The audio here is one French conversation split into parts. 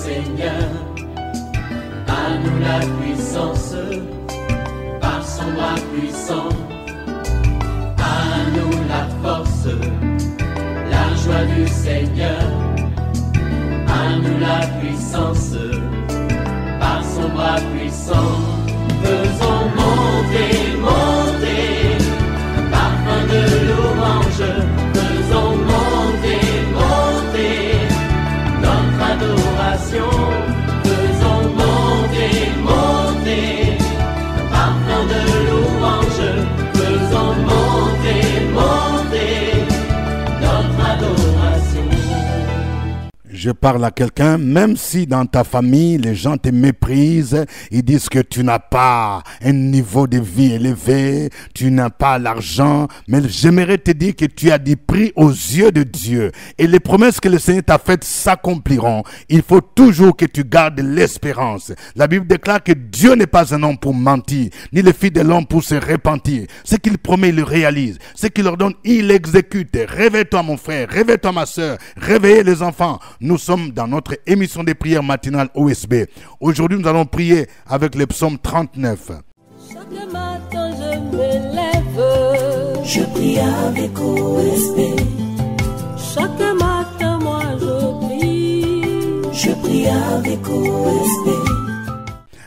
Seigneur. À nous la puissance, par son bras puissant. À nous la force, la joie du Seigneur. À nous la puissance, par son bras puissant. Faisons monter, monter, parfum de louange. Faisons monter, monter, notre adoration. Faisons monter, monter, parfum de louange. Faisons monter, monter, notre adoration. Je parle à quelqu'un, même si dans ta famille, les gens te méprisent, ils disent que tu n'as pas un niveau de vie élevé, tu n'as pas l'argent, mais j'aimerais te dire que tu as du prix aux yeux de Dieu. Et les promesses que le Seigneur t'a faites s'accompliront. Il faut toujours que tu gardes l'espérance. La Bible déclare que Dieu n'est pas un homme pour mentir, ni le fils de l'homme pour se repentir. Ce qu'il promet, il le réalise. Ce qu'il ordonne, il exécute. Réveille-toi mon frère, réveille-toi ma soeur, réveillez les enfants. Nous sommes dans notre émission de prière matinale OSB. Aujourd'hui, nous allons prier avec le psaume 39. Chaque matin, je me lève, je prie avec OSB. Chaque matin, moi, je prie avec OSB.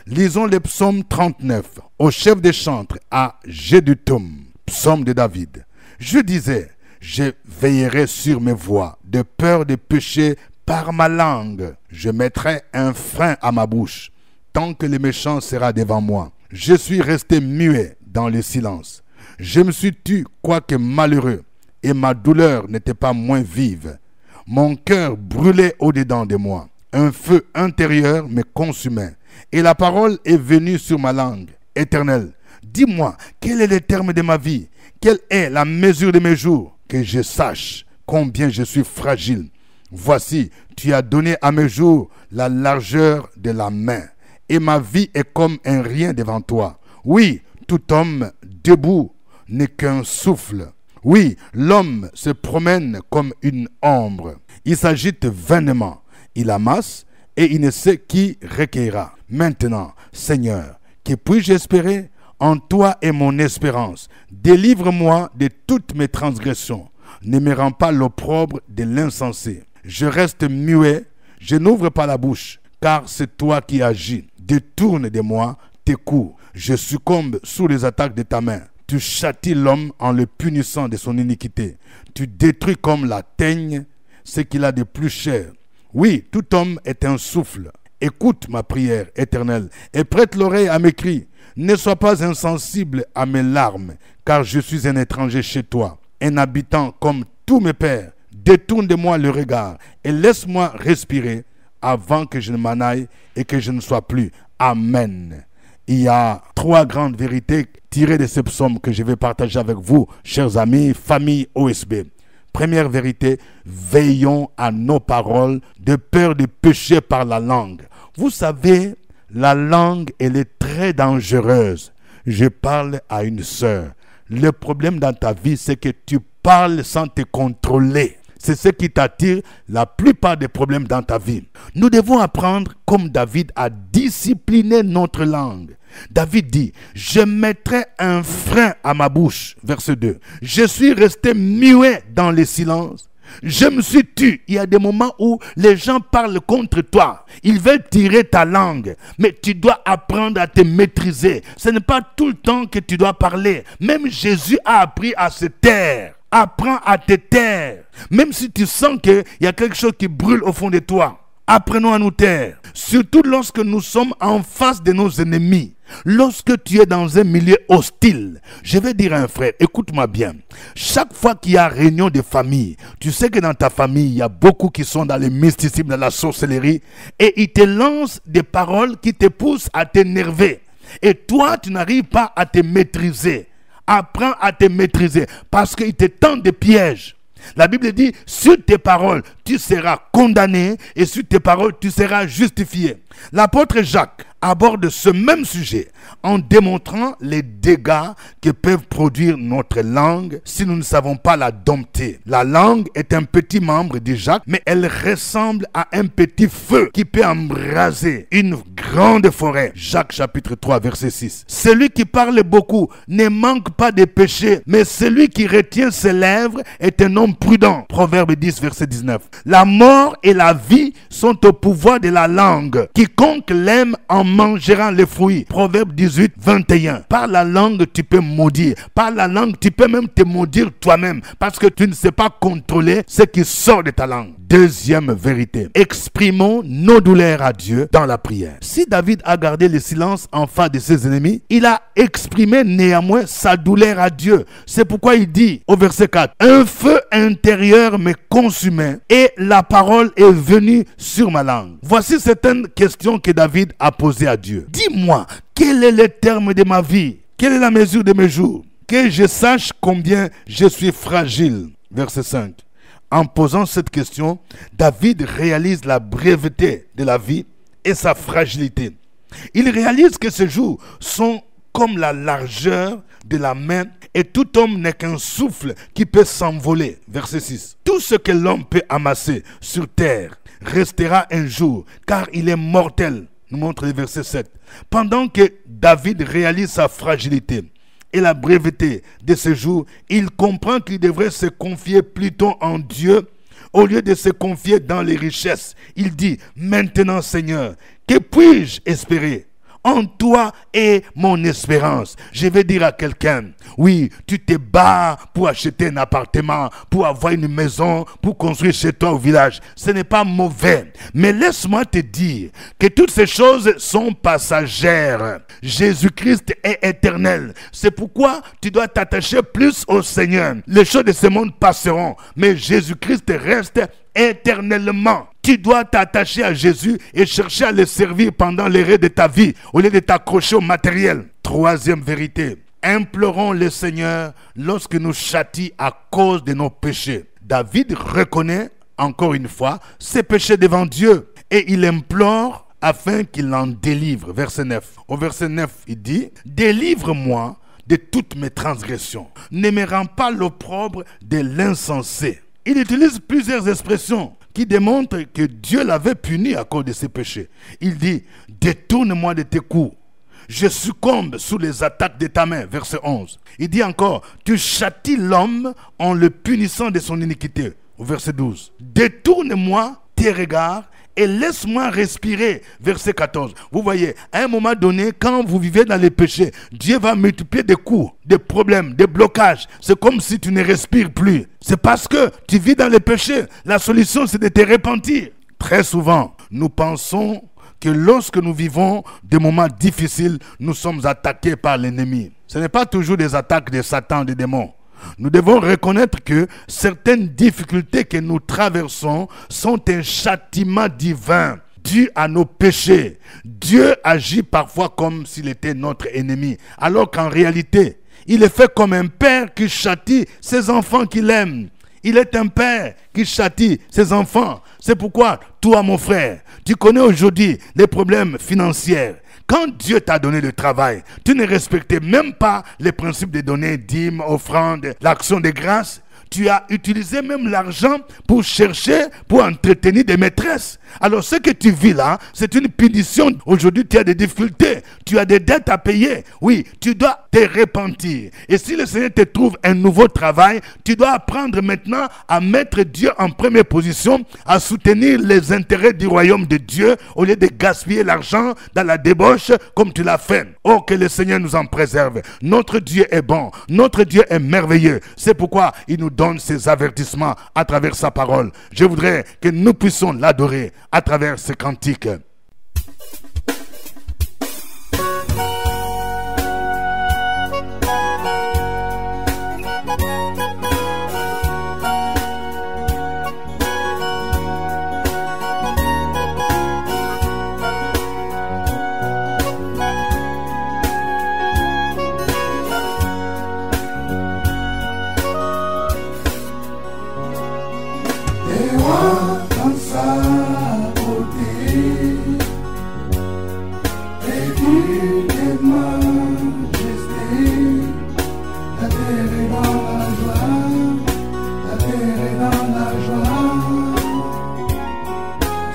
Lisons le psaume 39 au chef des chantres à Jeduthun, psaume de David. Je disais, je veillerai sur mes voies, de peur de pécher par ma langue. Je mettrai un frein à ma bouche, tant que le méchant sera devant moi. Je suis resté muet dans le silence. Je me suis tu, quoique malheureux, et ma douleur n'était pas moins vive. Mon cœur brûlait au-dedans de moi. Un feu intérieur me consumait, et la parole est venue sur ma langue. Éternel, dis-moi, quel est le terme de ma vie? Quelle est la mesure de mes jours? Que je sache combien je suis fragile. Voici, tu as donné à mes jours la largeur de la main, et ma vie est comme un rien devant toi. Oui, tout homme debout n'est qu'un souffle. Oui, l'homme se promène comme une ombre. Il s'agite vainement, il amasse, et il ne sait qui recueillera. Maintenant, Seigneur, que puis-je espérer? En toi est mon espérance. Délivre-moi de toutes mes transgressions. Ne me rends pas l'opprobre de l'insensé. Je reste muet, je n'ouvre pas la bouche, car c'est toi qui agis. Détourne de moi tes coups. Je succombe sous les attaques de ta main. Tu châties l'homme en le punissant de son iniquité. Tu détruis comme la teigne ce qu'il a de plus cher. Oui, tout homme est un souffle. Écoute ma prière, Éternel, et prête l'oreille à mes cris. Ne sois pas insensible à mes larmes, car je suis un étranger chez toi, un habitant comme tous mes pères. Détourne de moi le regard et laisse-moi respirer avant que je ne m'en aille et que je ne sois plus. Amen. Il y a 3 grandes vérités tirées de ce psaume que je vais partager avec vous, chers amis, famille OSB. Première vérité, veillons à nos paroles de peur de pécher par la langue. Vous savez, la langue, elle est très dangereuse. Je parle à une sœur. Le problème dans ta vie, c'est que tu parles sans te contrôler. C'est ce qui t'attire la plupart des problèmes dans ta vie. Nous devons apprendre, comme David, à discipliner notre langue. David dit, je mettrai un frein à ma bouche. Verset 2. Je suis resté muet dans le silence. Je me suis tu. Il y a des moments où les gens parlent contre toi. Ils veulent tirer ta langue. Mais tu dois apprendre à te maîtriser. Ce n'est pas tout le temps que tu dois parler. Même Jésus a appris à se taire. Apprends à te taire. Même si tu sens qu'il y a quelque chose qui brûle au fond de toi. Apprenons à nous taire. Surtout lorsque nous sommes en face de nos ennemis. Lorsque tu es dans un milieu hostile. Je vais dire à un frère, écoute-moi bien. Chaque fois qu'il y a réunion de famille, tu sais que dans ta famille, il y a beaucoup qui sont dans le mysticisme, dans la sorcellerie. Et ils te lancent des paroles qui te poussent à t'énerver. Et toi, tu n'arrives pas à te maîtriser. Apprends à te maîtriser parce qu'il te tend des pièges. La Bible dit, sur tes paroles, tu seras condamné et sur tes paroles, tu seras justifié. L'apôtre Jacques aborde ce même sujet en démontrant les dégâts que peuvent produire notre langue si nous ne savons pas la dompter. La langue est un petit membre, dit Jacques, mais elle ressemble à un petit feu qui peut embraser une grande forêt. Jacques chapitre 3 verset 6. Celui qui parle beaucoup ne manque pas de péché, mais celui qui retient ses lèvres est un homme prudent. Proverbe 10 verset 19. La mort et la vie sont au pouvoir de la langue. Quiconque l'aime en mangera les fruits. Proverbe 18, 21. Par la langue, tu peux maudire. Par la langue, tu peux même te maudire toi-même parce que tu ne sais pas contrôler ce qui sort de ta langue. Deuxième vérité. Exprimons nos douleurs à Dieu dans la prière. Si David a gardé le silence en face de ses ennemis, il a exprimé néanmoins sa douleur à Dieu. C'est pourquoi il dit au verset 4, « Un feu intérieur me consumait et la parole est venue sur ma langue. » Voici certaines questions que David a posées à Dieu. Dis-moi, quel est le terme de ma vie? Quelle est la mesure de mes jours? Que je sache combien je suis fragile. Verset 5. En posant cette question, David réalise la brièveté de la vie et sa fragilité. Il réalise que ces jours sont comme la largeur de la main et tout homme n'est qu'un souffle qui peut s'envoler. Verset 6. Tout ce que l'homme peut amasser sur terre restera un jour, car il est mortel, nous montre le verset 7. Pendant que David réalise sa fragilité et la brièveté de ce jour, il comprend qu'il devrait se confier plutôt en Dieu au lieu de se confier dans les richesses. Il dit, maintenant Seigneur, que puis-je espérer? En toi est mon espérance. Je vais dire à quelqu'un, oui, tu te bats pour acheter un appartement, pour avoir une maison, pour construire chez toi au village. Ce n'est pas mauvais. Mais laisse-moi te dire que toutes ces choses sont passagères. Jésus-Christ est éternel. C'est pourquoi tu dois t'attacher plus au Seigneur. Les choses de ce monde passeront, mais Jésus-Christ reste éternellement. Tu dois t'attacher à Jésus et chercher à le servir pendant l'arrêt de ta vie au lieu de t'accrocher au matériel. Troisième vérité. Implorons le Seigneur lorsque nous châtie à cause de nos péchés. David reconnaît encore une fois ses péchés devant Dieu et il implore afin qu'il en délivre. Verset 9. Au verset 9, il dit, « Délivre-moi de toutes mes transgressions. Ne me rends pas l'opprobre de l'insensé. » Il utilise plusieurs expressions qui démontrent que Dieu l'avait puni à cause de ses péchés. Il dit, « Détourne-moi de tes coups. Je succombe sous les attaques de ta main. » Verset 11. Il dit encore, « Tu châties l'homme en le punissant de son iniquité. » Au verset 12. « Détourne-moi tes regards et laisse-moi respirer. » Verset 14. Vous voyez, à un moment donné, quand vous vivez dans les péchés, Dieu va multiplier des coups, des problèmes, des blocages. C'est comme si tu ne respires plus. C'est parce que tu vis dans les péchés. La solution, c'est de te repentir. Très souvent, nous pensons que lorsque nous vivons des moments difficiles, nous sommes attaqués par l'ennemi. Ce n'est pas toujours des attaques de Satan, des démons. Nous devons reconnaître que certaines difficultés que nous traversons sont un châtiment divin dû à nos péchés. Dieu agit parfois comme s'il était notre ennemi, alors qu'en réalité, il est fait comme un père qui châtie ses enfants qu'il aime. Il est un père qui châtie ses enfants. C'est pourquoi, toi mon frère, tu connais aujourd'hui les problèmes financiers. Quand Dieu t'a donné le travail, tu ne respectais même pas les principes de donner dîmes, offrandes, l'action de grâce. Tu as utilisé même l'argent pour chercher, pour entretenir des maîtresses. Alors ce que tu vis là, c'est une punition. Aujourd'hui, tu as des difficultés, tu as des dettes à payer. Oui, tu dois te repentir. Et si le Seigneur te trouve un nouveau travail, tu dois apprendre maintenant à mettre Dieu en première position, à soutenir les intérêts du royaume de Dieu au lieu de gaspiller l'argent dans la débauche comme tu l'as fait. Oh, que le Seigneur nous en préserve. Notre Dieu est bon, notre Dieu est merveilleux. C'est pourquoi il nous donne ses avertissements à travers sa parole. Je voudrais que nous puissions l'adorer à travers ce cantique. Et moi, sa beauté et d'une majesté. La terre est dans la joie, la terre est dans la joie.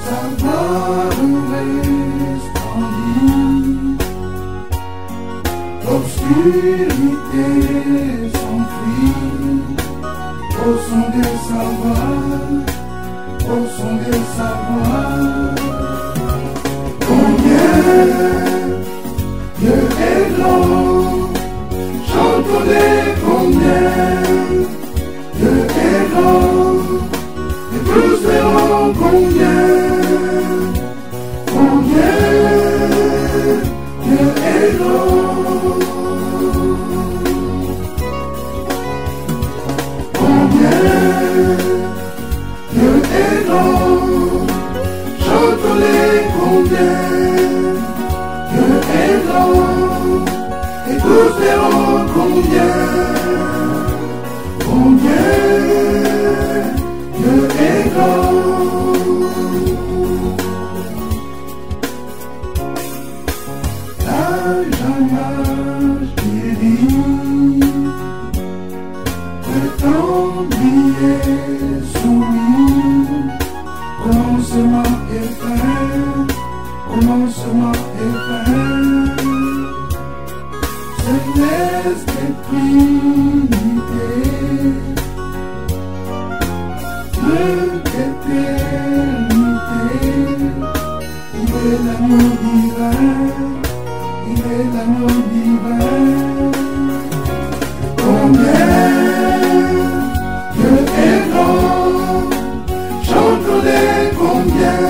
Sa gloire resplendit, l'obscurité s'enfuit au son de sa voix, au son de sa voix. Combien Dieu est grand, chantons-les combien Dieu est grand, et tous verront combien Dieu est grand. Dieu est grand, chantons-les combien Dieu est grand, et tous verront combien Dieu est grand. L'âge en âge guérit, le temps brillait sous lui, commencement et fin, commencement et fin. Céleste Trinité, Dieu d'éternité, il est l'agneau divin, il est l'agneau divin. Combien Dieu est grand, chantons-les combien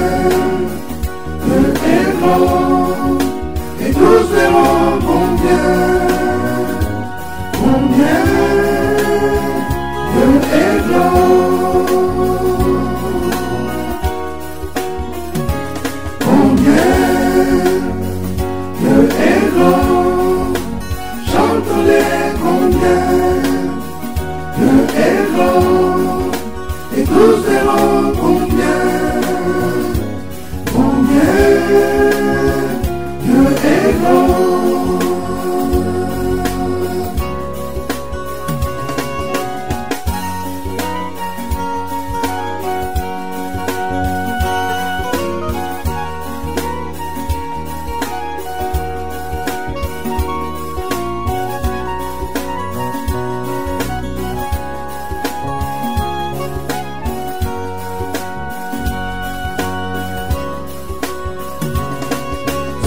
Dieu est grand, et tous verront combien Dieu est grand. Dieu est grand, chantons-les combien Dieu est grand, et tous verront combien Dieu est grand.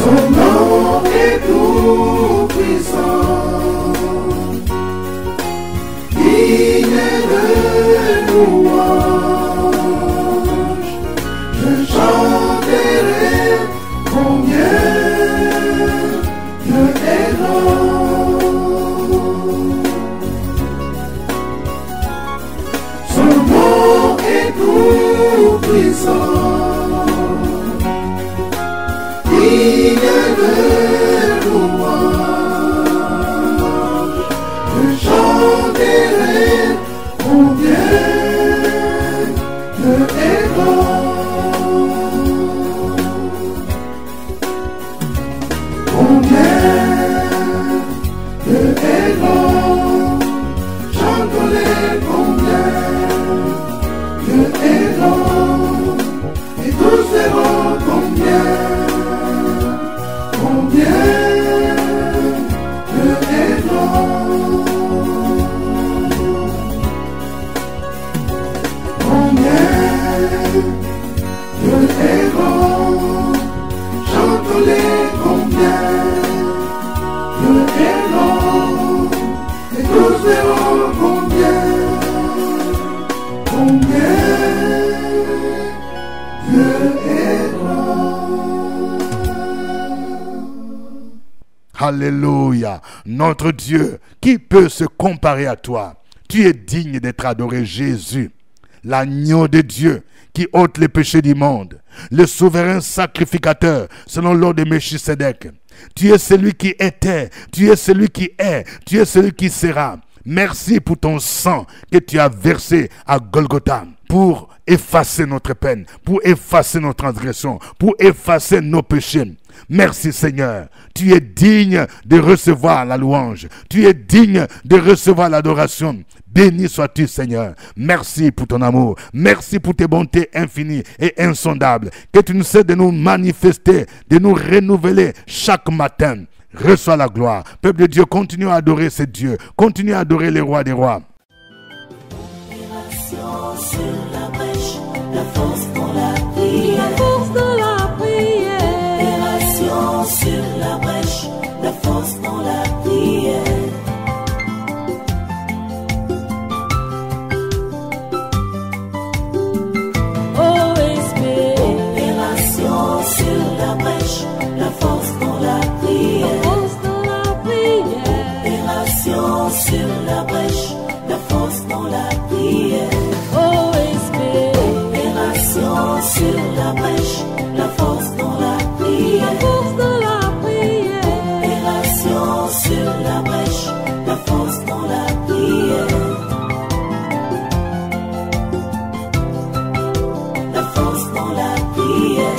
Son nom est tout puissant, digne de louange. Je chanterai combien Dieu est grand. Son nom est tout puissant, digne de louange. Je chanterai combien Dieu est grand. Combien Dieu est grand, chantons-les combien Dieu est grand, et tous verront combien Dieu est grand. Combien Dieu est grand, chantons-les combien Dieu est grand, et tous verront combien Dieu est grand. Alléluia. Notre Dieu, qui peut se comparer à toi? Tu es digne d'être adoré, Jésus. L'agneau de Dieu qui ôte les péchés du monde. Le souverain sacrificateur selon l'ordre de Melchisédek. Tu es celui qui était, tu es celui qui est, tu es celui qui sera. Merci pour ton sang que tu as versé à Golgotha pour effacer notre peine, pour effacer nos transgressions, pour effacer nos péchés. Merci Seigneur, tu es digne de recevoir la louange, tu es digne de recevoir l'adoration. Béni sois-tu Seigneur, merci pour ton amour, merci pour tes bontés infinies et insondables, que tu nous cesses de nous manifester, de nous renouveler chaque matin. Reçois la gloire. Peuple de Dieu, continue à adorer ce Dieu, continue à adorer les rois des rois. Sur la brèche, la force dans la prière, la force dans la prière. Opération sur la brèche, la force dans la prière. OSB. Opération sur la brèche, la force dans la prière, la force dans la prière. Opération sur la brèche, la force dans la prière. Sur la brèche, la force dans la prière, la force dans la prière. Opération sur la brèche, la force dans la prière, la force dans la prière.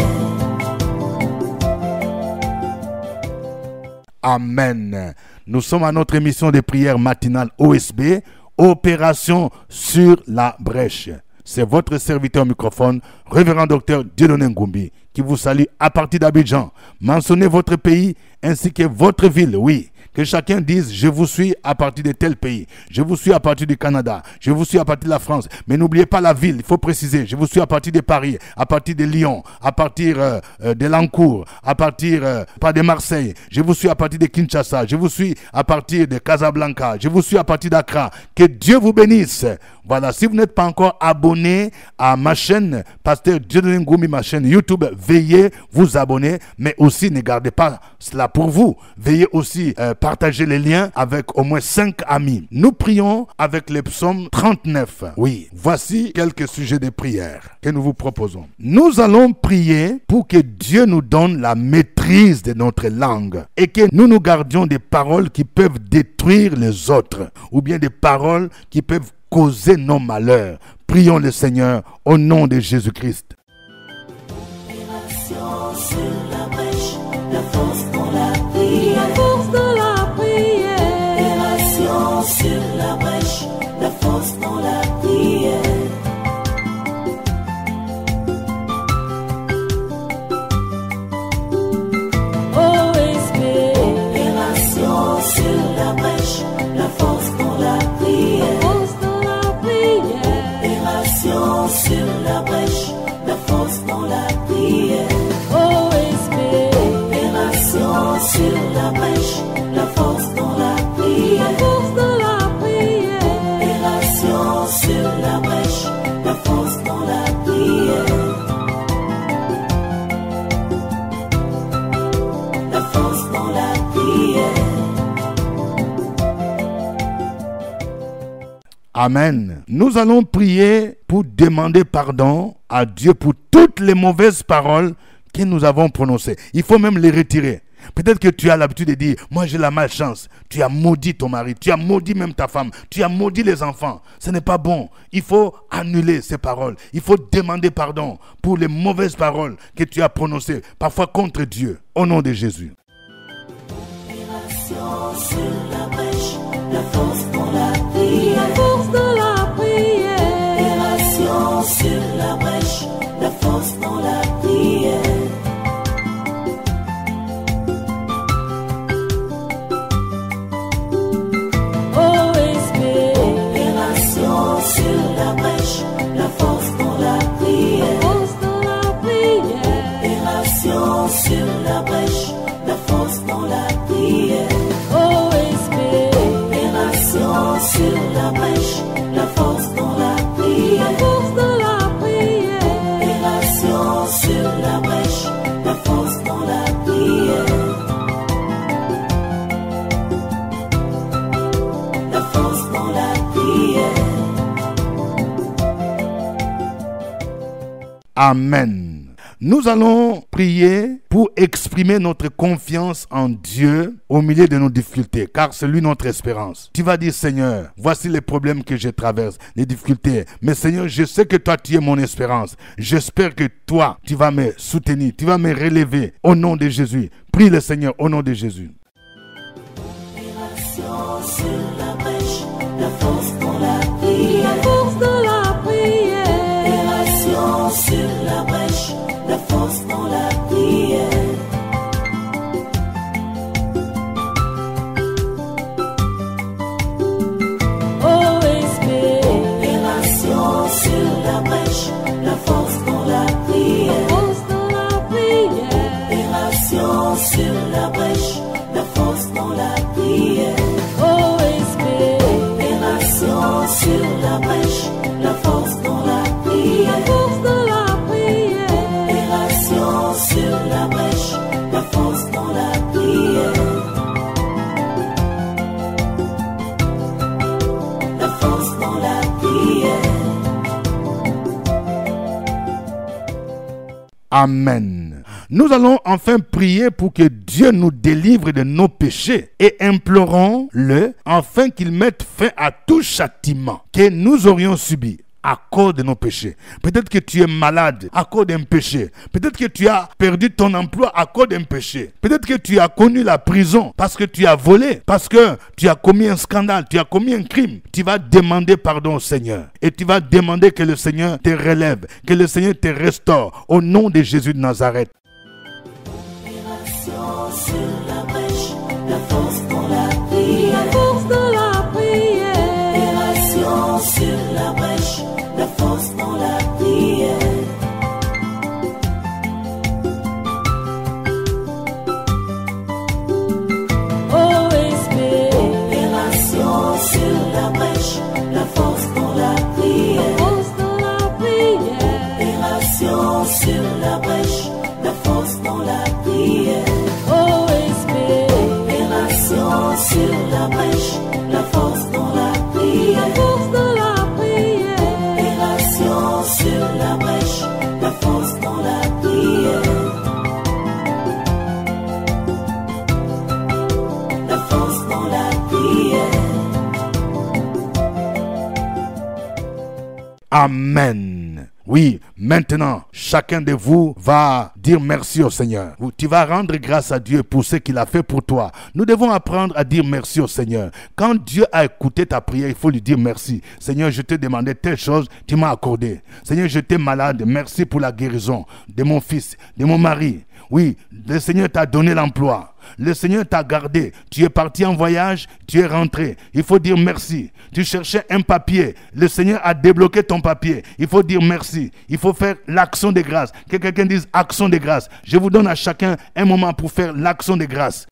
Amen. Nous sommes à notre émission de prière matinale OSB, Opération sur la brèche. C'est votre serviteur au microphone, révérend docteur Dieudonné Ngumbi, qui vous salue à partir d'Abidjan. Mentionnez votre pays ainsi que votre ville, oui. Que chacun dise, je vous suis à partir de tel pays. Je vous suis à partir du Canada. Je vous suis à partir de la France. Mais n'oubliez pas la ville, il faut préciser. Je vous suis à partir de Paris, à partir de Lyon, à partir de Lancourt, à partir pas de Marseille. Je vous suis à partir de Kinshasa. Je vous suis à partir de Casablanca. Je vous suis à partir d'Accra. Que Dieu vous bénisse. Voilà, si vous n'êtes pas encore abonné à ma chaîne, Pasteur Dieudonné Ngumbi, ma chaîne YouTube, veuillez vous abonner, mais aussi ne gardez pas cela pour vous. Veuillez aussi partager les liens avec au moins 5 amis. Nous prions avec le psaume 39. Oui, voici quelques sujets de prière que nous vous proposons. Nous allons prier pour que Dieu nous donne la maîtrise de notre langue et que nous nous gardions des paroles qui peuvent détruire les autres ou bien des paroles qui peuvent causer nos malheurs. Prions le Seigneur au nom de Jésus-Christ. Opération sur la brèche, la force dans la prière, la force dans la prière. Opération sur la brèche, la force dans la prière. OSB. Opération sur la brèche, la force dans la prière, la force dans la prière. Opération sur la brèche, la force dans la prière. OSB. Opération sur la brèche, la force dans la prière, la force dans la prière. Opération sur la brèche, la force dans la prière, la force dans la prière. Amen. Nous allons prier pour demander pardon à Dieu pour toutes les mauvaises paroles que nous avons prononcées. Il faut même les retirer. Peut-être que tu as l'habitude de dire, moi j'ai la malchance. Tu as maudit ton mari, tu as maudit même ta femme, tu as maudit les enfants. Ce n'est pas bon. Il faut annuler ces paroles. Il faut demander pardon pour les mauvaises paroles que tu as prononcées, parfois contre Dieu. Au nom de Jésus. Opération sur la brèche, la force dans la prière, la force dans la prière. Opération sur la brèche, la force dans la prière. OSB. Opération sur la brèche, la force dans la prière, la force dans la prière. Opération sur la brèche, la force dans la prière. OSB. Opération sur la brèche, la force dans la prière, la force dans la prière. Opération sur la brèche, la force dans la prière, la force dans la prière. Amen. Nous allons prier pour exprimer notre confiance en Dieu au milieu de nos difficultés, car c'est lui notre espérance. Tu vas dire, Seigneur, voici les problèmes que je traverse, les difficultés. Mais Seigneur, je sais que toi, tu es mon espérance. J'espère que toi, tu vas me soutenir, tu vas me relever au nom de Jésus. Prie le Seigneur au nom de Jésus. Sur la brèche, la force dans la prière. La force dans la prière. Opération sur la brèche, la force dans la prière. OSP. Opération sur la brèche, la force dans la prière. Force dans la prière. Opération sur la brèche, la force dans la prière. Sur la brèche, la force dans la prière. La force dans la prière. Opération sur la brèche, la force dans la prière. La force dans la prière. Amen. Nous allons enfin prier pour que Dieu nous délivre de nos péchés et implorons-le afin qu'il mette fin à tout châtiment que nous aurions subi à cause de nos péchés. Peut-être que tu es malade à cause d'un péché. Peut-être que tu as perdu ton emploi à cause d'un péché. Peut-être que tu as connu la prison parce que tu as volé, parce que tu as commis un scandale, tu as commis un crime. Tu vas demander pardon au Seigneur et tu vas demander que le Seigneur te relève, que le Seigneur te restaure au nom de Jésus de Nazareth. Sur la brèche, la force dans la prière. La force dans la prière. Opération sur la brèche, la force dans la prière. OSP. Opération sur la brèche, la force dans la prière. Force dans la prière. Opération sur la brèche, la force dans la prière. Sur la brèche, la force dans la prière. La force dans la prière. Opération sur la brèche, la force dans la prière. La force dans la prière. Amen. Oui, maintenant, chacun de vous va dire merci au Seigneur. Tu vas rendre grâce à Dieu pour ce qu'il a fait pour toi. Nous devons apprendre à dire merci au Seigneur. Quand Dieu a écouté ta prière, il faut lui dire merci. Seigneur, je te demandais telle chose, tu m'as accordé. Seigneur, j'étais malade, merci pour la guérison de mon fils, de mon mari. Oui, le Seigneur t'a donné l'emploi. Le Seigneur t'a gardé. Tu es parti en voyage, tu es rentré. Il faut dire merci. Tu cherchais un papier. Le Seigneur a débloqué ton papier. Il faut dire merci. Il faut faire l'action de grâce. Que quelqu'un dise action de grâce. Je vous donne à chacun un moment pour faire l'action de grâce.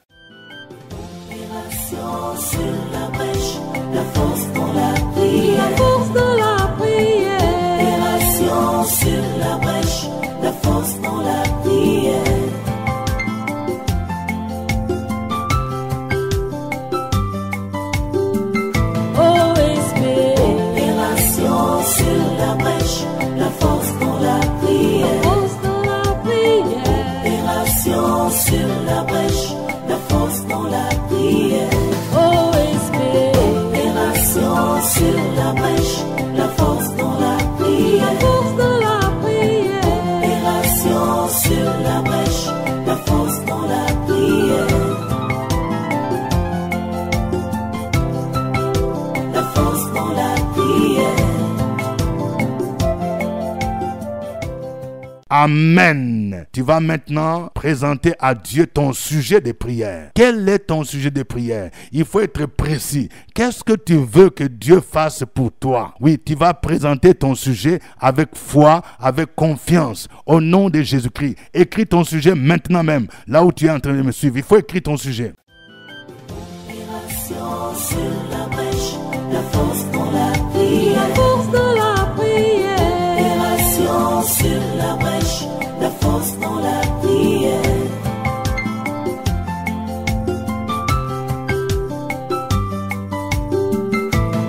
Opération sur la brèche, la force dans la prière. La force dans la prière. Opération sur la brèche, la force dans la prière. Sur la brèche, la force dans la prière. Force dans la prière. Opération sur la brèche, la force dans la prière. OSP. Opération sur la brèche, la force dans la prière. Force dans la prière. Opération sur la brèche, la force dans la prière. La force dans la prière. Amen. Tu vas maintenant présenter à Dieu ton sujet de prière. Quel est ton sujet de prière? Il faut être précis. Qu'est-ce que tu veux que Dieu fasse pour toi? Oui, tu vas présenter ton sujet avec foi, avec confiance, au nom de Jésus-Christ. Écris ton sujet maintenant même, là où tu es en train de me suivre. Il faut écrire ton sujet. Opération sur la brèche, la force dans la prière. La force dans la prière. Opération sur la brèche, la force dans la prière.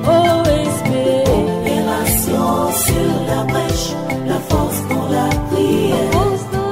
OSP. Opération sur la brèche, la force dans la prière. Force dans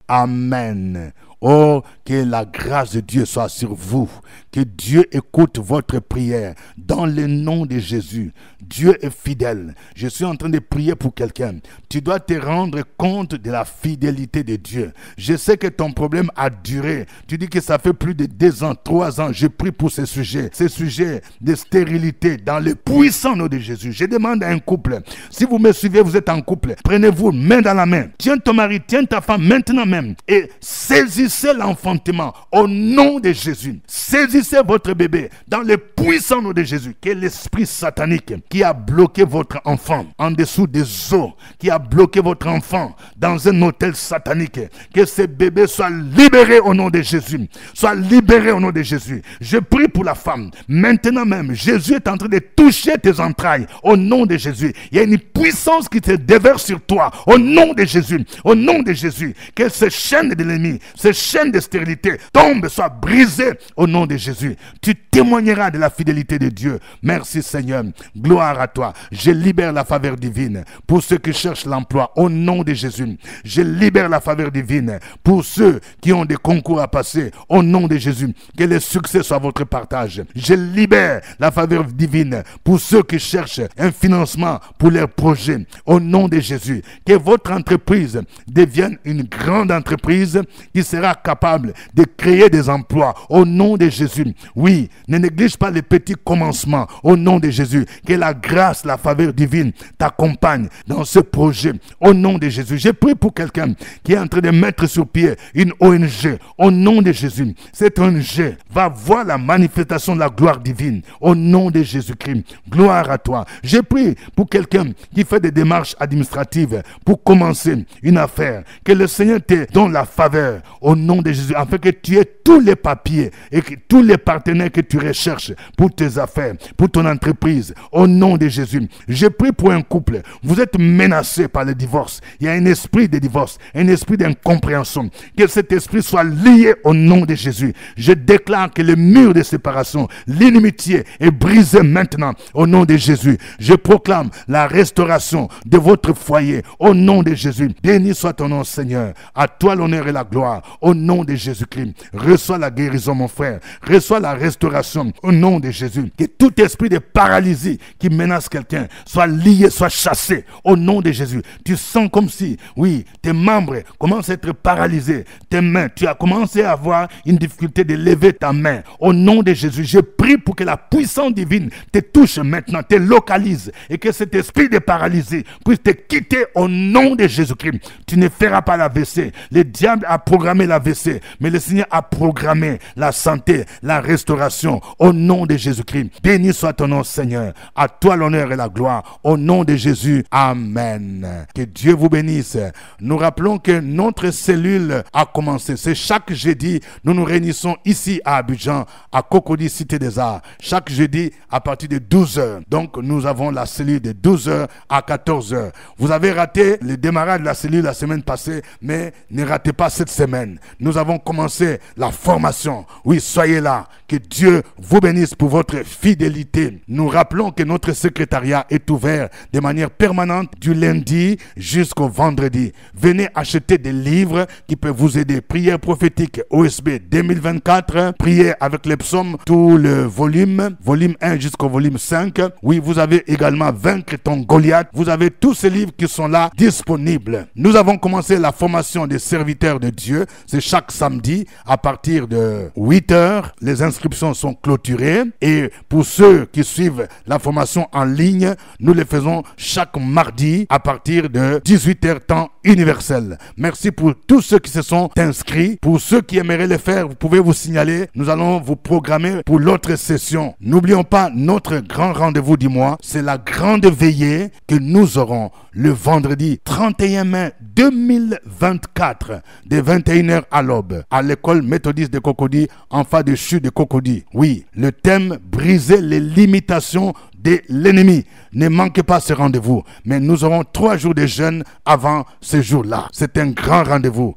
Amen. Oh, que la grâce de Dieu soit sur vous. Que Dieu écoute votre prière dans le nom de Jésus. Dieu est fidèle. Je suis en train de prier pour quelqu'un. Tu dois te rendre compte de la fidélité de Dieu. Je sais que ton problème a duré. Tu dis que ça fait plus de 2 ans, 3 ans. Je prie pour ces sujets de stérilité dans le puissant nom de Jésus. Je demande à un couple, si vous me suivez, vous êtes en couple, prenez-vous main dans la main. Tiens ton mari, tiens ta femme maintenant même et saisissez l'enfantement au nom de Jésus. Saisissez votre bébé dans le puissant nom de Jésus. Que l'esprit satanique qui a bloqué votre enfant en dessous des eaux, qui a bloqué votre enfant dans un hôtel satanique, que ce bébé soit libéré au nom de Jésus. Soit libéré au nom de Jésus. Je prie pour la femme. Maintenant même, Jésus est en train de toucher tes entrailles au nom de Jésus. Il y a une puissance qui te déverse sur toi au nom de Jésus. Au nom de Jésus. Que ces chaînes de l'ennemi, ces chaînes de stérilité tombent, soient brisées au nom de Jésus. Tu témoigneras de la fidélité de Dieu. Merci Seigneur. Gloire à toi. Je libère la faveur divine pour ceux qui cherchent l'emploi au nom de Jésus. Je libère la faveur divine pour ceux qui ont des concours à passer au nom de Jésus. Que le succès soit votre partage. Je libère la faveur divine pour ceux qui cherchent un financement pour leurs projets au nom de Jésus. Que votre entreprise devienne une grande entreprise qui sera capable de créer des emplois au nom de Jésus. Oui, ne néglige pas les petits commencements au nom de Jésus. Que la grâce, la faveur divine t'accompagne dans ce projet au nom de Jésus. Je prie pour quelqu'un qui est en train de mettre sur pied une ONG au nom de Jésus. Cette ONG va voir la manifestation de la gloire divine au nom de Jésus-Christ. Gloire à toi. Je prie pour quelqu'un qui fait des démarches administratives pour commencer une affaire. Que le Seigneur te donne la faveur au nom de Jésus, afin que tu aies tous les papiers et que tous les partenaires que tu recherches pour tes affaires, pour ton entreprise, au nom de Jésus. Je prie pour un couple. Vous êtes menacé par le divorce. Il y a un esprit de divorce, un esprit d'incompréhension. Que cet esprit soit lié au nom de Jésus. Je déclare que le mur de séparation, l'inimitié est brisé maintenant au nom de Jésus. Je proclame la restauration de votre foyer au nom de Jésus. Béni soit ton nom, Seigneur. À toi l'honneur et la gloire au nom de Jésus-Christ. Reçois la guérison, mon frère. Reçois la restauration au nom de Jésus. Que tout esprit de paralysie qui menace quelqu'un soit lié, soit chassé au nom de Jésus. Tu sens comme si, oui, tes membres commencent à être paralysés. Tes mains, tu as commencé à avoir une difficulté de lever ta main. Au nom de Jésus, je prie pour que la puissance divine te touche maintenant, te localise et que cet esprit de paralysie puisse te quitter au nom de Jésus-Christ. Tu ne feras pas l'AVC. Le diable a programmé l'AVC, mais le Seigneur a programmé la santé, la restauration au nom de Jésus-Christ. Béni soit ton nom, Seigneur. À toi l'honneur et la gloire au nom de Jésus. Amen. Que Dieu vous bénisse. Nous rappelons que notre cellule a commencé. C'est chaque jeudi, nous nous réunissons ici à Abidjan, à Cocody, Cité des Arts. Chaque jeudi à partir de 12h. Donc nous avons la cellule de 12h à 14h. Vous avez raté le démarrage de la cellule la semaine passée, mais ne ratez pas cette semaine. Nous avons commencé la formation. Oui, soyez là. Que Dieu vous bénisse pour votre fidélité. Nous rappelons que notre secrétariat est ouvert de manière permanente du lundi jusqu'au vendredi. Venez acheter des livres qui peuvent vous aider. Prière prophétique OSB 2024. Prière avec les psaumes, tout le volume 1 jusqu'au volume 5. Oui, vous avez également Vaincre ton Goliath. Vous avez tous ces livres qui sont là disponibles. Nous avons commencé la formation des serviteurs de Dieu. C'est chaque samedi à partir de 8h. Les inscriptions sont clôturées. Et pour ceux qui suivent la formation en ligne, nous les faisons chaque mardi à partir de 18h temps universel. Merci pour tous ceux qui se sont inscrits. Pour ceux qui aimeraient le faire, vous pouvez vous signaler. Nous allons vous programmer pour l'autre session. N'oublions pas notre grand rendez-vous du mois. C'est la grande veillée que nous aurons le vendredi 31 mai 2024 de 21h à l'aube à l'école méthodiste de Cocody en face de chute de Cocody. Oui, le thème briser les limitations de l'ennemi. Ne manquez pas ce rendez-vous. Mais nous aurons 3 jours de jeûne avant ce jour-là. C'est un grand rendez-vous.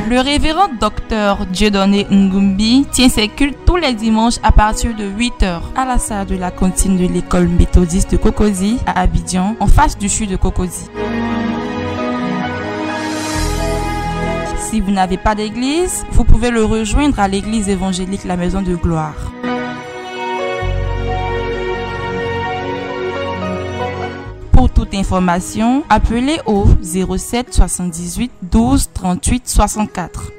Le révérend docteur Dieudonné Ngumbi tient ses cultes tous les dimanches à partir de 8h à la salle de la cantine de l'école méthodiste de Cocody à Abidjan, en face du CHU de Cocody. Si vous n'avez pas d'église, vous pouvez le rejoindre à l'église évangélique La Maison de Gloire. Pour toute information, appelez au 07 78 12 38 64.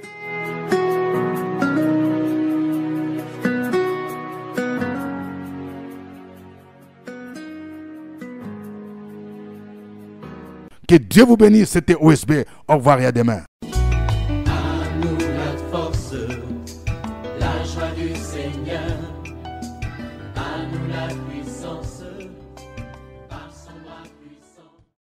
Que Dieu vous bénisse. C'était OSB. Au revoir et à demain.